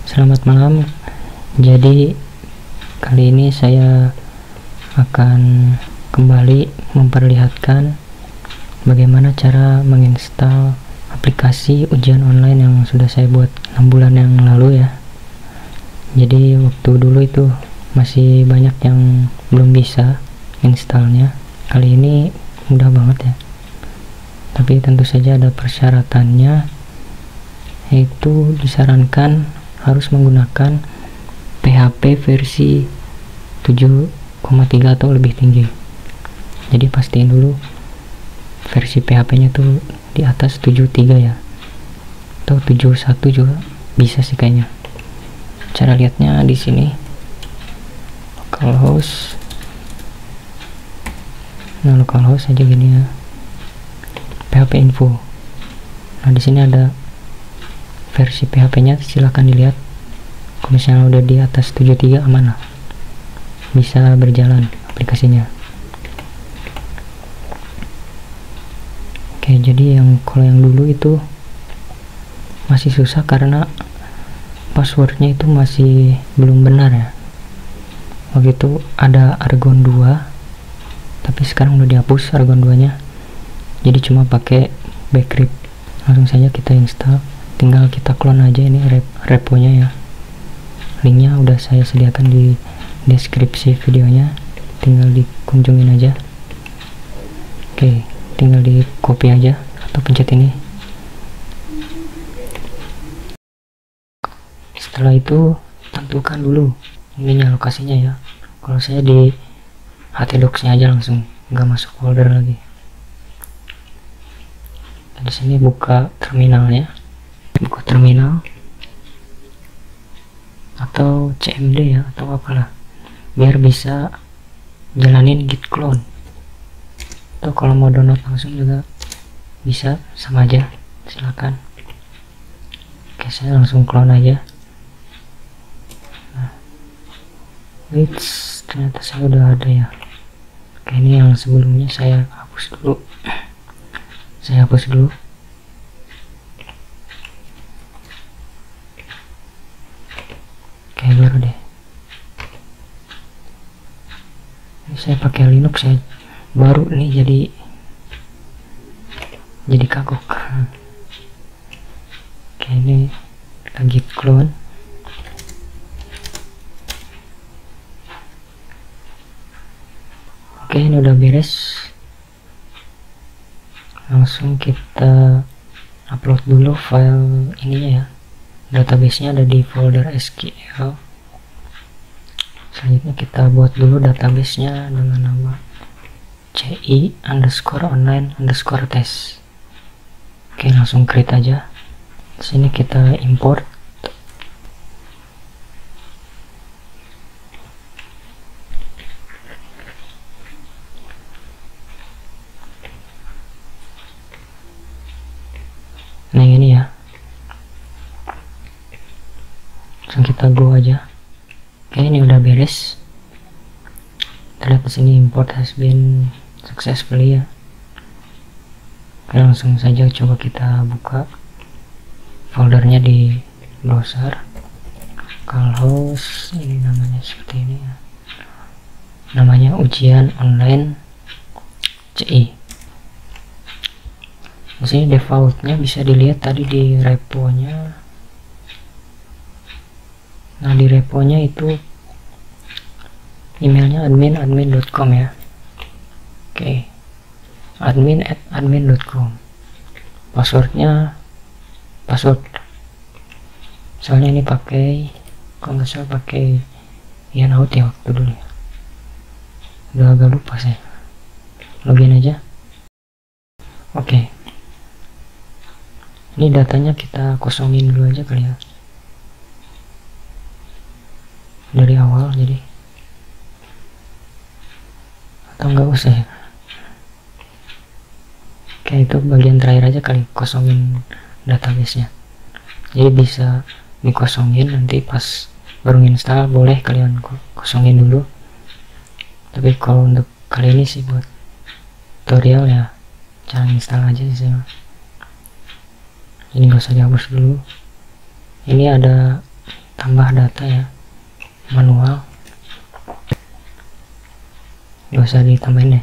Selamat malam. Jadi kali ini saya akan kembali memperlihatkan bagaimana cara menginstal aplikasi ujian online yang sudah saya buat 6 bulan yang lalu ya. Jadi waktu dulu itu masih banyak yang belum bisa installnya. Kali ini mudah banget ya. Tapi tentu saja ada persyaratannya, yaitu disarankan harus menggunakan PHP versi 7,3 atau lebih tinggi. Jadi pastiin dulu versi PHP-nya tuh di atas 7.3 ya, atau 7.1 juga bisa sih kayaknya. Cara lihatnya di sini, localhost. Nah, localhost aja gini ya. PHP info. Nah, di sini ada versi PHP-nya, silahkan dilihat. Kalau misalnya udah di atas 7.3 aman lah, bisa berjalan aplikasinya. Oke, jadi kalau yang dulu itu masih susah karena passwordnya itu masih belum benar ya. Waktu itu ada Argon 2, tapi sekarang udah dihapus Argon 2 nya, jadi cuma pakai backup. Langsung saja kita install, tinggal kita clone aja ini reponya ya. Linknya udah saya sediakan di deskripsi videonya, tinggal dikunjungin aja. Oke, tinggal di copy aja atau pencet ini. Setelah itu tentukan dulu ininya, lokasinya ya. Kalau saya di htdocs nya aja langsung, nggak masuk folder lagi. Di sini buka terminalnya, buka terminal atau CMD ya, atau apalah, biar bisa jalanin git clone. Atau kalau mau download langsung juga bisa, sama aja, silakan. Oke, saya langsung clone aja. Nah, ternyata saya udah ada ya. Oke, ini yang sebelumnya saya hapus dulu. Saya hapus dulu. Oke, baru deh. Ini saya pakai Linux ya, baru nih jadi kagok. Oke, ini lagi clone. Oke, ini udah beres. Langsung kita upload dulu file ininya ya. Database-nya ada di folder SQL. Selanjutnya kita buat dulu database-nya dengan nama ci_online_test. Oke, langsung create aja. Di sini kita import. Nah, ini ya. Langsung kita go aja. Oke, ini udah beres. Terlihat di sini import has been successfully ya. Oke, langsung saja coba kita buka foldernya di browser. Localhost, ini namanya seperti ini ya. Namanya ujian online CI. Di sini defaultnya bisa dilihat tadi di reponya. Nah, di reponya itu emailnya admin@admin.com ya. Oke, admin@admin.com. Passwordnya password, soalnya ini pakai, kalau nggak salah pakai Ian Out ya waktu dulu ya. Udah agak lupa saya. Login aja. Oke, ini datanya kita kosongin dulu aja kali ya, dari awal, jadi atau nggak usah ya. Oke, itu bagian terakhir aja kali, kosongin database-nya. Jadi bisa dikosongin, nanti pas baru install boleh kalian kosongin dulu. Tapi kalau untuk kali ini sih buat tutorial ya, cara install aja sih saya. Ini nggak usah dihapus dulu. Ini ada tambah data ya, manual, gak usah ditambahin ya.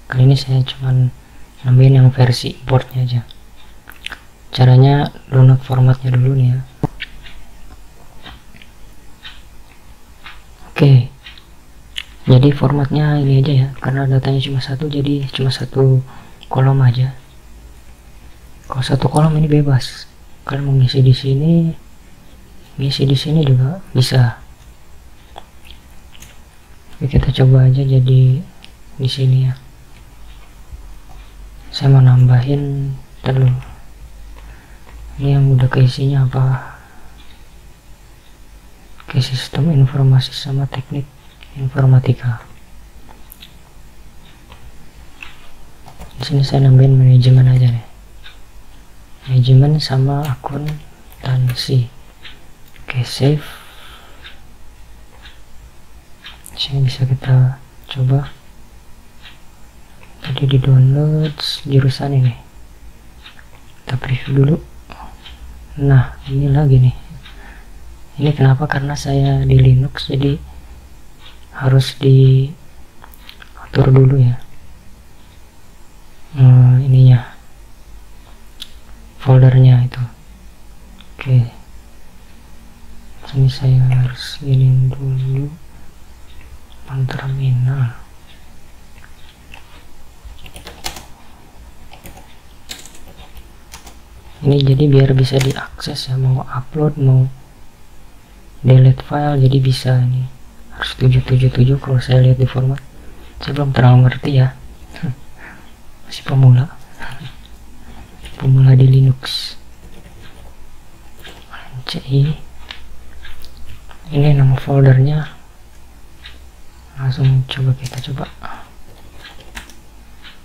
Kali ini saya cuman nambahin yang versi importnya aja. Caranya download formatnya dulu nih ya. Oke, jadi formatnya ini aja ya, karena datanya cuma satu, jadi cuma satu kolom aja. Kalau satu kolom ini bebas, kalian mau ngisi di sini, ngisi di sini juga bisa. Oke, kita coba aja jadi di sini ya. Saya mau nambahin dulu. Ini yang udah keisinya apa? Oke, sistem informasi sama teknik informatika. Di sini saya nambahin manajemen aja nih. Manajemen sama akuntansi. Oke, save. Sini bisa kita coba. Tadi di download jurusan ini. Kita preview dulu. Nah, ini lagi nih. Ini kenapa? Karena saya di Linux, jadi harus diatur dulu ya. Ininya, foldernya itu. Oke, sini saya harus ingin dulu terminal. Ini jadi biar bisa diakses ya, mau upload mau delete file, jadi bisa. Ini harus 777 kalau saya lihat di format. Saya belum terlalu ngerti ya. Masih pemula di Linux. CI, ini nama foldernya, langsung kita coba.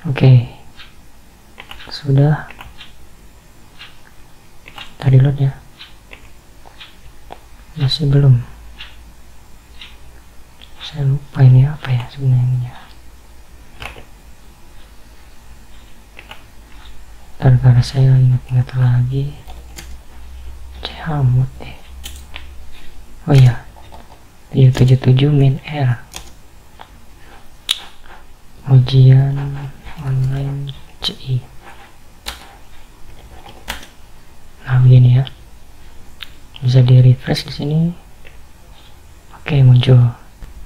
Oke, sudah. Tadi load ya, masih belum. Saya lupa ini apa ya sebenarnya. Karena saya ingat-ingat lagi, camut deh. Oh iya, 777 min R, ujian online CI. Nah, begini ya, bisa di refresh di sini. Oke, muncul.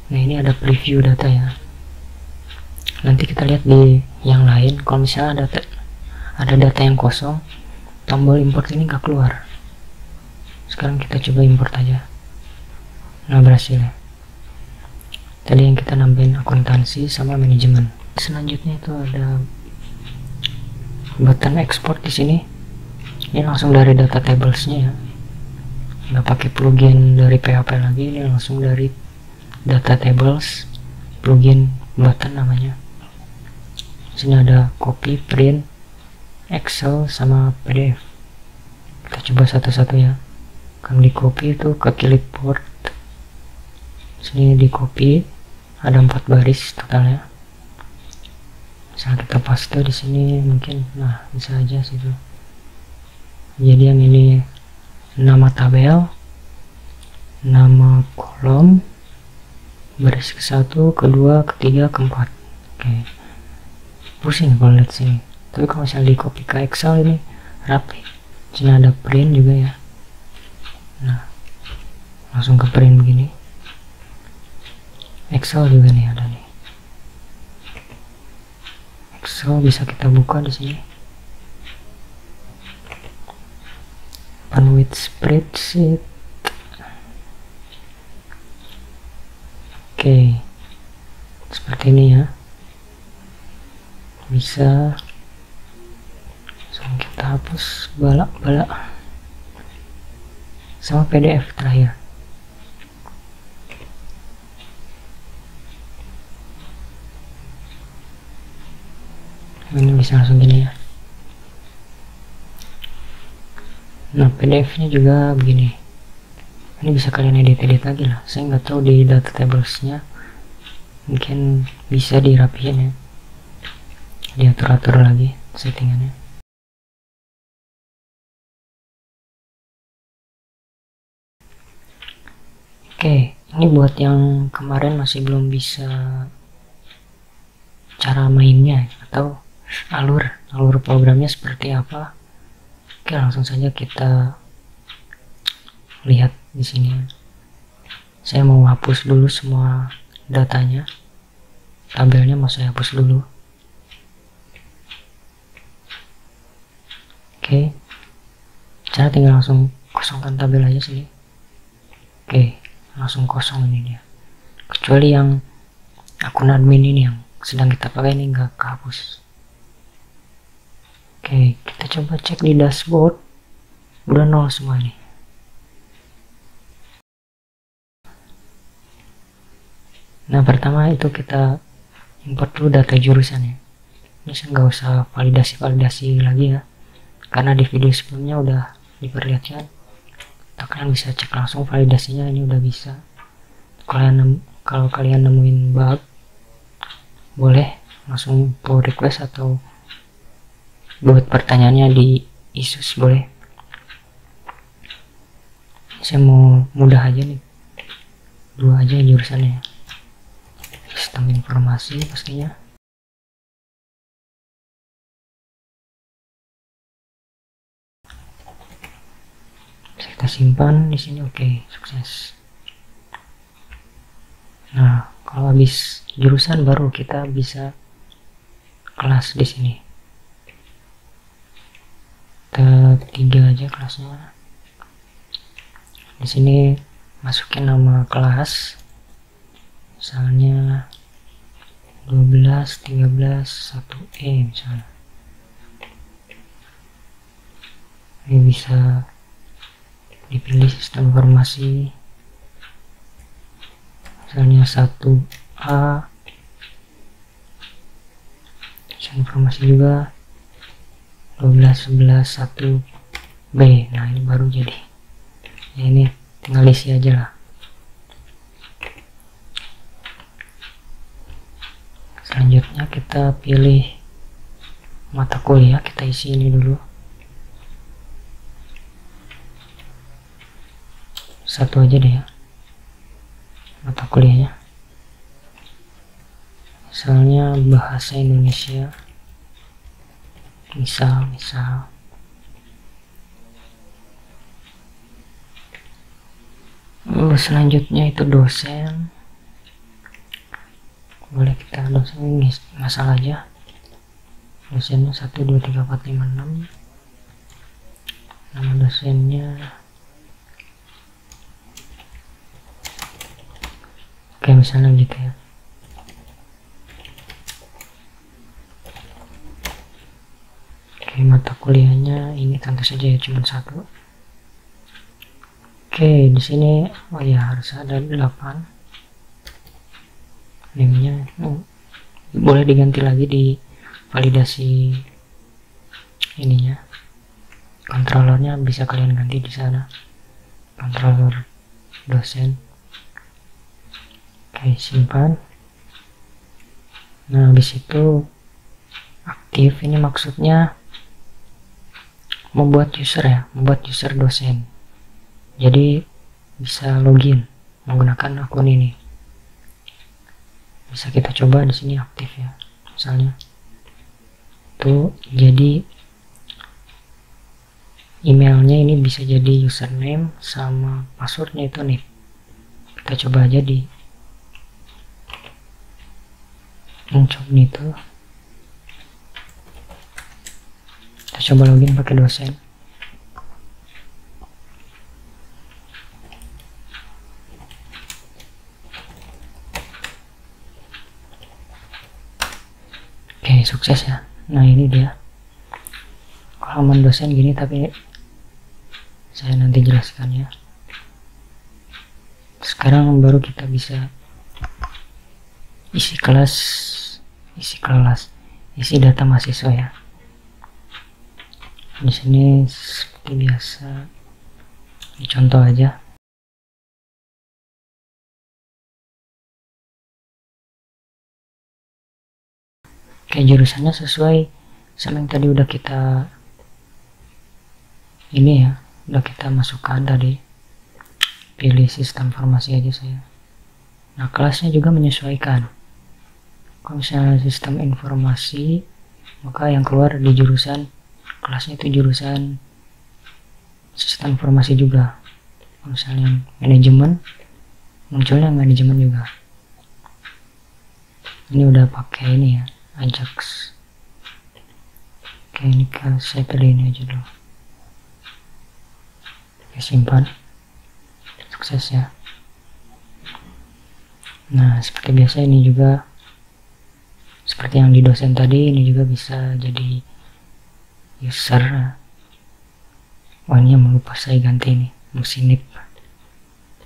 Nah, ini ada preview data ya. Nanti kita lihat di yang lain, kalau misalnya ada data yang kosong, tombol import ini nggak keluar. Sekarang kita coba import aja. Nah, berhasil ya. Tadi yang kita nambahin akuntansi sama manajemen. Selanjutnya itu ada button export di sini. Ini langsung dari data tablesnya ya, nggak pakai plugin dari PHP lagi. Ini langsung dari data tables, plugin button namanya. Sini ada copy, print, Excel sama PDF. Kita coba satu-satu ya. Kalau di copy itu ke clipboard, sini di copy ada 4 baris totalnya. Misal kita paste di sini mungkin, nah bisa aja situ. Jadi yang ini nama tabel, nama kolom, baris ke-1, ke-2, ke-3, ke-4. Oke, pusing kalau lihat sini. Tapi kalau misalnya di copy ke Excel ini rapi. Sini ada print juga ya. Nah, langsung ke print begini. Excel juga nih ada nih. Excel bisa kita buka di sini. Open with spreadsheet. Oke, seperti ini ya. Bisa langsung kita hapus balak-balak sama PDF terakhir. Ini bisa langsung gini ya. Nah, PDF-nya juga begini. Ini bisa kalian edit lagi lah. Saya nggak tahu di data tablesnya, mungkin bisa dirapihin ya, diatur-atur lagi settingannya. Oke, ini buat yang kemarin masih belum bisa cara mainnya atau alur programnya seperti apa. Oke, langsung saja kita lihat di sini. Saya mau hapus dulu semua datanya, tabelnya mau saya hapus dulu. Oke, cara tinggal langsung kosongkan tabel aja sini. Oke, langsung kosong ini dia. Kecuali yang akun admin ini yang sedang kita pakai ini nggak kehapus. Oke, kita coba cek di dashboard, udah nol semua nih. Nah, pertama itu kita import dulu data jurusan ya. Ini saya nggak usah validasi lagi ya, karena di video sebelumnya udah diperlihatkan. Kalian bisa cek langsung validasinya, ini udah bisa. Kalau kalian nemuin bug, boleh langsung pull request atau buat pertanyaannya di ISUS boleh. Saya mau mudah aja nih, 2 aja jurusannya. Sistem informasi pastinya. Kita simpan di sini. Oke, sukses. Nah, kalau habis jurusan baru kita bisa kelas di sini. Kita 3 aja kelasnya. Di sini masukin nama kelas, misalnya 12, 13, 1E misalnya. Ini bisa dipilih sistem informasi, misalnya 1A, sistem informasi juga 12, 11, 1B. Nah, ini baru jadi ya, ini tinggal isi aja lah. Selanjutnya kita pilih mata kuliah, kita isi ini dulu. 1 aja deh ya mata kuliahnya, misalnya bahasa Indonesia, misal. Selanjutnya itu dosen, boleh kita dosen ini masalah aja, dosennya 1, 2, 3, 4, 5, 6, nama dosennya. Oke, misalnya gitu ya. Oke, mata kuliahnya ini tentu saja ya cuma 1. Oke, di sini oh ya harus ada 8. Name-nya boleh diganti lagi di validasi ininya. Controllernya bisa kalian ganti di sana. Controller dosen. Oke, simpan. Nah, habis itu aktif, ini maksudnya membuat user ya, membuat user dosen. Jadi bisa login menggunakan akun ini. Bisa kita coba di sini aktif ya. Misalnya tuh, jadi emailnya ini bisa jadi username sama passwordnya itu nih. Kita coba aja di mencoba itu. Kita coba login pakai dosen. Oke, sukses ya. Nah, ini dia halaman dosen gini, tapi saya nanti jelaskan ya. Sekarang baru kita bisa isi data mahasiswa ya. Di sini seperti biasa, ini contoh aja. Oke, jurusannya sesuai sama yang tadi udah kita ini ya, udah kita masukkan tadi. pilih sistem informasi aja saya. Nah, kelasnya juga menyesuaikan. Kalau misalnya sistem informasi, maka yang keluar di jurusan kelasnya itu jurusan sistem informasi juga. Kalau misalnya manajemen, munculnya manajemen juga. Ini udah pakai ini ya, Ajax. Oke, ini saya pilih ini aja dulu. Oke, simpan. Sukses ya. Nah, seperti biasa ini juga seperti yang di dosen tadi, ini juga bisa jadi user. Wah, ini yang lupa saya ganti nih, musinip.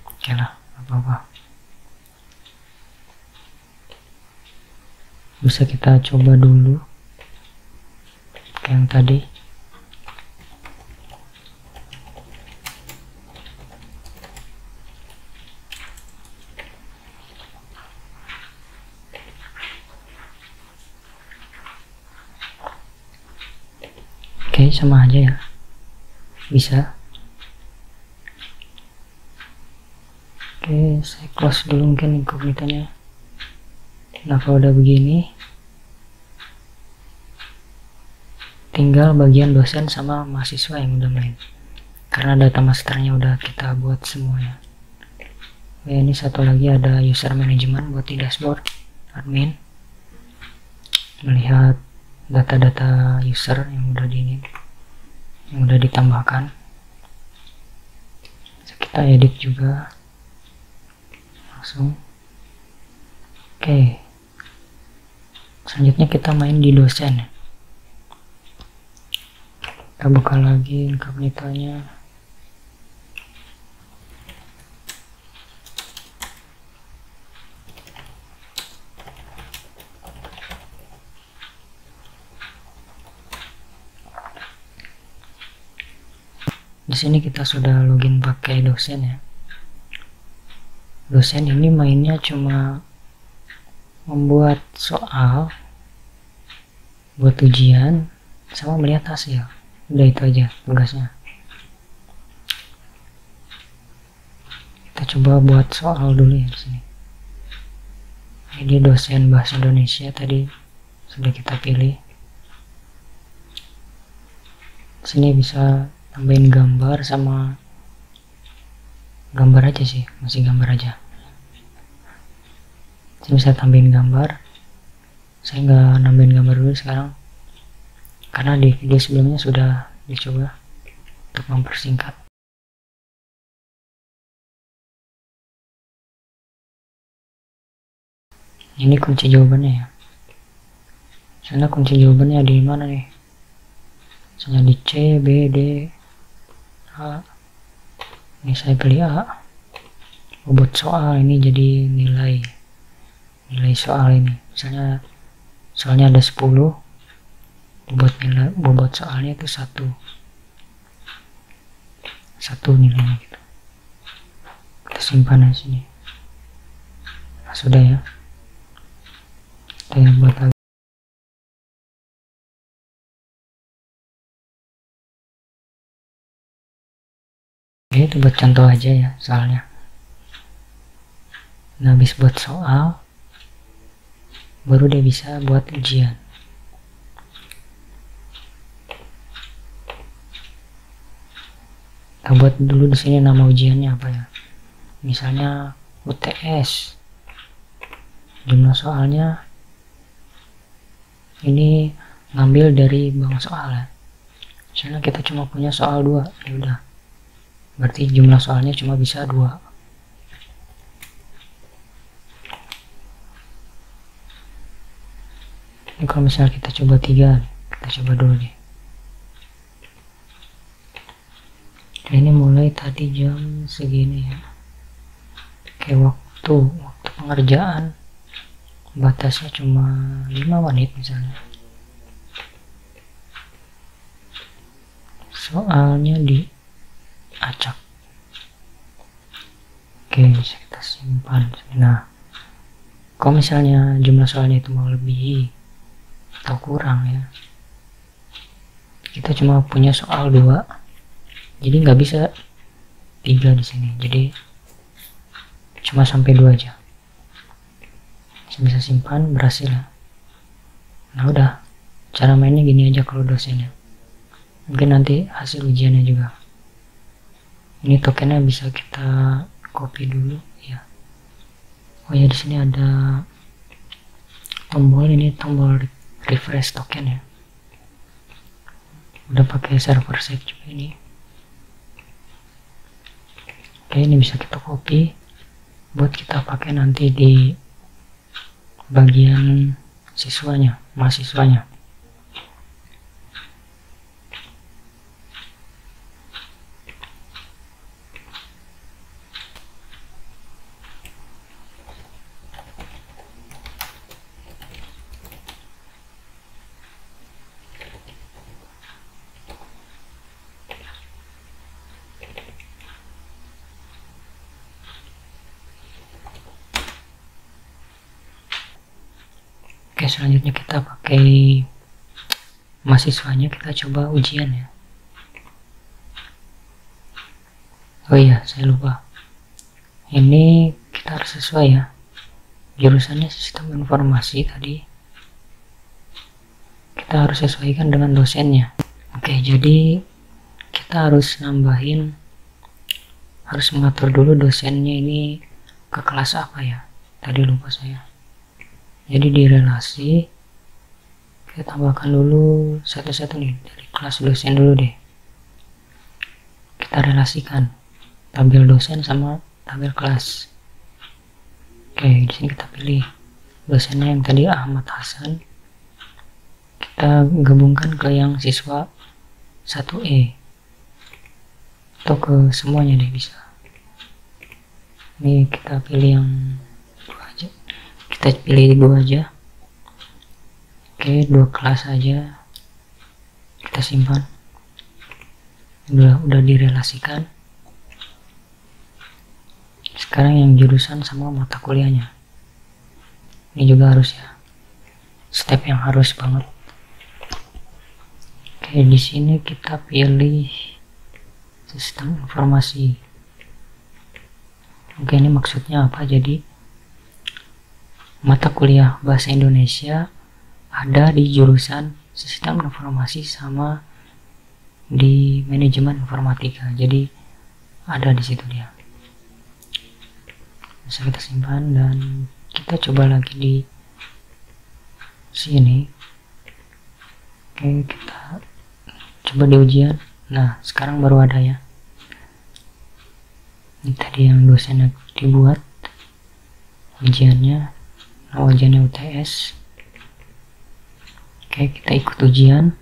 Oke lah, apa-apa. Bisa kita coba dulu kayak yang tadi. Oke, sama aja ya, bisa. Oke, saya close dulu mungkin incognito-nya. Nah, kalau udah begini, tinggal bagian dosen sama mahasiswa yang udah main, karena data masternya udah kita buat semuanya. Oke, ini satu lagi ada user management buat di dashboard admin, melihat data-data user yang udah ditambahkan. Bisa kita edit juga langsung. Oke, selanjutnya kita main di dosen. Kita buka lagi incognito-nya. Di sini kita sudah login pakai dosen ya. Dosen ini mainnya cuma membuat soal buat ujian sama melihat hasil. Udah itu aja tugasnya. Kita coba buat soal dulu ya di sini. Ini dosen bahasa Indonesia tadi sudah kita pilih. Di sini bisa tambahin gambar sama gambar aja sih, masih gambar aja. Saya bisa tambahin gambar. Saya nggak nambahin gambar dulu sekarang, karena di video sebelumnya sudah dicoba untuk mempersingkat. Ini kunci jawabannya ya. Sana kunci jawabannya di mana nih? Misalnya di C, B, D, A. Ini saya pilih A. Bobot soal ini jadi nilai soal ini. Misalnya soalnya ada 10, bobot soalnya itu 1 nilainya gitu. Kita simpan di sini. Nah, sudah ya. Kita buat lagi. Itu buat contoh aja ya soalnya. Nah, habis buat soal baru dia bisa buat ujian. Kita buat dulu di sini nama ujiannya apa ya. Misalnya UTS. Jumlah soalnya ini ngambil dari bank soal ya. Misalnya kita cuma punya soal 2, ya udah. Berarti jumlah soalnya cuma bisa 2. Ini kalau misalnya kita coba 3, kita coba dulu deh. Ini mulai tadi jam segini ya. Oke, waktu pengerjaan batasnya cuma 5 menit misalnya. Soalnya di acak. Oke, bisa kita simpan. Nah, kalau misalnya jumlah soalnya itu mau lebih atau kurang ya, kita cuma punya soal 2, jadi nggak bisa 3 di sini. Jadi cuma sampai 2 aja. Saya bisa simpan, berhasil ya. Nah udah, cara mainnya gini aja kalau dosennya. Mungkin nanti hasil ujiannya juga. Ini tokennya bisa kita copy dulu ya. Oh ya, di sini ada tombol, ini tombol refresh token ya. Udah pakai server save juga ini. Oke, ini bisa kita copy buat kita pakai nanti di bagian siswanya, mahasiswanya. Oke, selanjutnya kita pakai mahasiswanya, kita coba ujian ya. Oh iya, saya lupa. Ini kita harus sesuai ya. Jurusannya sistem informasi tadi. Kita harus sesuaikan dengan dosennya. Oke, jadi kita harus harus mengatur dulu dosennya ini ke kelas apa ya. Tadi lupa saya. Jadi di relasi kita tambahkan dulu satu-satu nih, dari kelas dosen dulu deh. Kita relasikan tabel dosen sama tabel kelas. Oke, di sini kita pilih dosennya yang tadi Ahmad Hasan. Kita gabungkan ke yang siswa 1E atau ke semuanya deh bisa. Ini kita pilih yang kita pilih 2 aja. Oke, 2 kelas aja kita simpan. Udah direlasikan. Sekarang yang jurusan sama mata kuliahnya. Ini juga harus ya. Step yang harus banget. Oke, di sini kita pilih sistem informasi. Oke, ini maksudnya apa? Jadi mata kuliah bahasa Indonesia ada di jurusan sistem informasi sama di manajemen informatika. Jadi ada di situ dia. Bisa kita simpan dan kita coba lagi di sini. Oke, kita coba di ujian. Nah, sekarang baru ada ya. Ini tadi yang dosennya dibuat ujiannya. Ujiannya UTS. Oke, kita ikut ujian.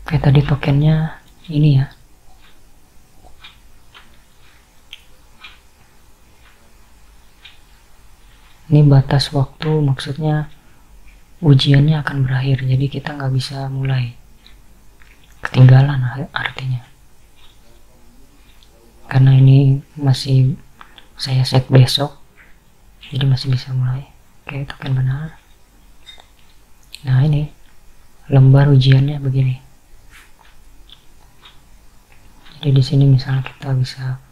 Oke, tadi tokennya ini ya. Ini batas waktu, maksudnya ujiannya akan berakhir, jadi kita nggak bisa mulai. Ketinggalan artinya. Karena ini masih saya set besok, jadi masih bisa mulai. Oke, token benar. Nah, ini lembar ujiannya begini. Jadi di sini misalnya kita bisa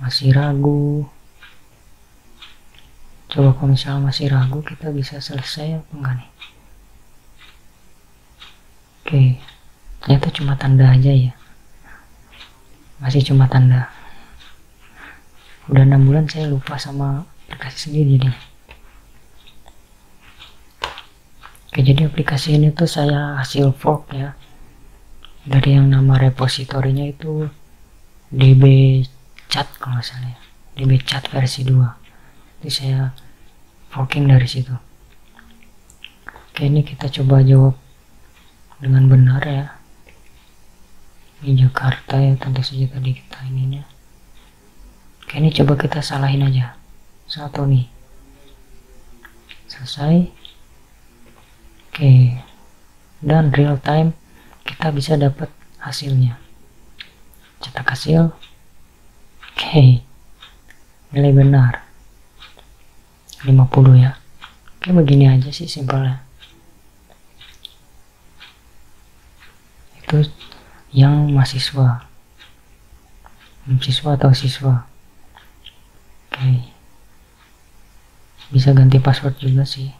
masih ragu. Coba kalau misalnya masih ragu, kita bisa selesai apa enggak nih? Oke, ternyata cuma tanda aja ya. Masih cuma tanda. Udah 6 bulan saya lupa sama aplikasi sendiri nih. Oke, jadi aplikasi ini tuh saya hasil fork ya. Dari yang nama repositorinya itu DB Chat kalau nggak salah ya. DB Chat versi 2. Jadi saya forking dari situ. Oke, ini kita coba jawab dengan benar ya. Ini Jakarta ya, tentu saja tadi kita ininya. Oke, ini coba kita salahin aja. Satu nih. Selesai. Oke. Dan real time kita bisa dapat hasilnya. Cetak hasil. Oke. Nilai benar 50 ya. Oke, begini aja sih simpelnya. Itu yang mahasiswa. siswa atau siswa. Oke, bisa ganti password juga sih,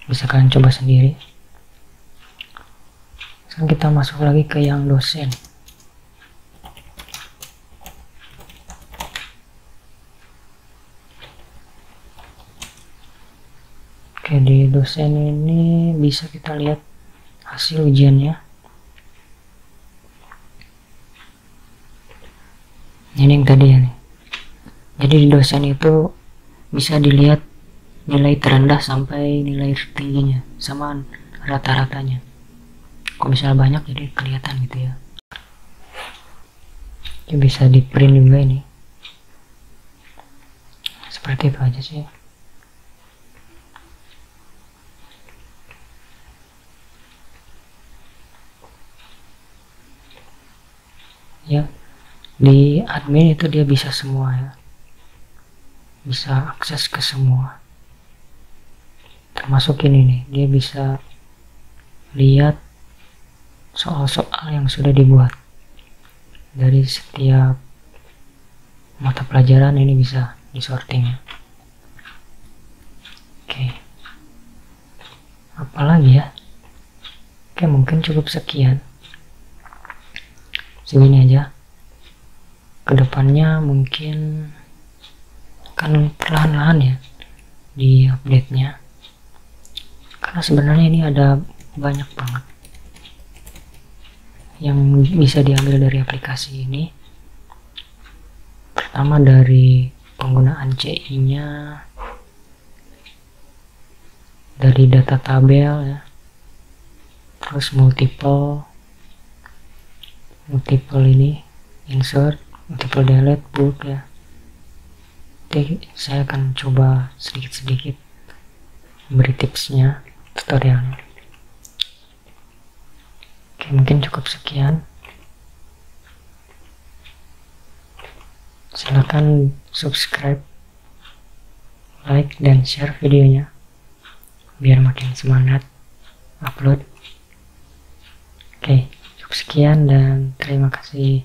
bisa kalian coba sendiri. Sekarang kita masuk lagi ke yang dosen. Oke, di dosen ini bisa kita lihat hasil ujiannya. Ini yang tadi ya nih. Jadi di dosen itu bisa dilihat nilai terendah sampai nilai tertingginya sama rata-ratanya. Kok misalnya banyak jadi kelihatan gitu ya. Ini bisa di print juga ini. Seperti itu aja sih. Ya, di admin itu dia bisa semua ya, bisa akses ke semua, termasuk ini nih, dia bisa lihat soal-soal yang sudah dibuat dari setiap mata pelajaran. Ini bisa disorting. Oke, apalagi ya? Oke, mungkin cukup sekian, segini aja. Kedepannya mungkin akan perlahan-lahan ya di update nya, karena sebenarnya ini ada banyak banget yang bisa diambil dari aplikasi ini. Pertama dari penggunaan CI nya, dari data tabel ya, terus multiple ini insert, multiple delete, bulk ya. Jadi saya akan coba sedikit-sedikit beri tipsnya, tutorialnya. Oke, mungkin cukup sekian. Silahkan subscribe, like, dan share videonya biar makin semangat upload. Oke, cukup sekian dan terima kasih.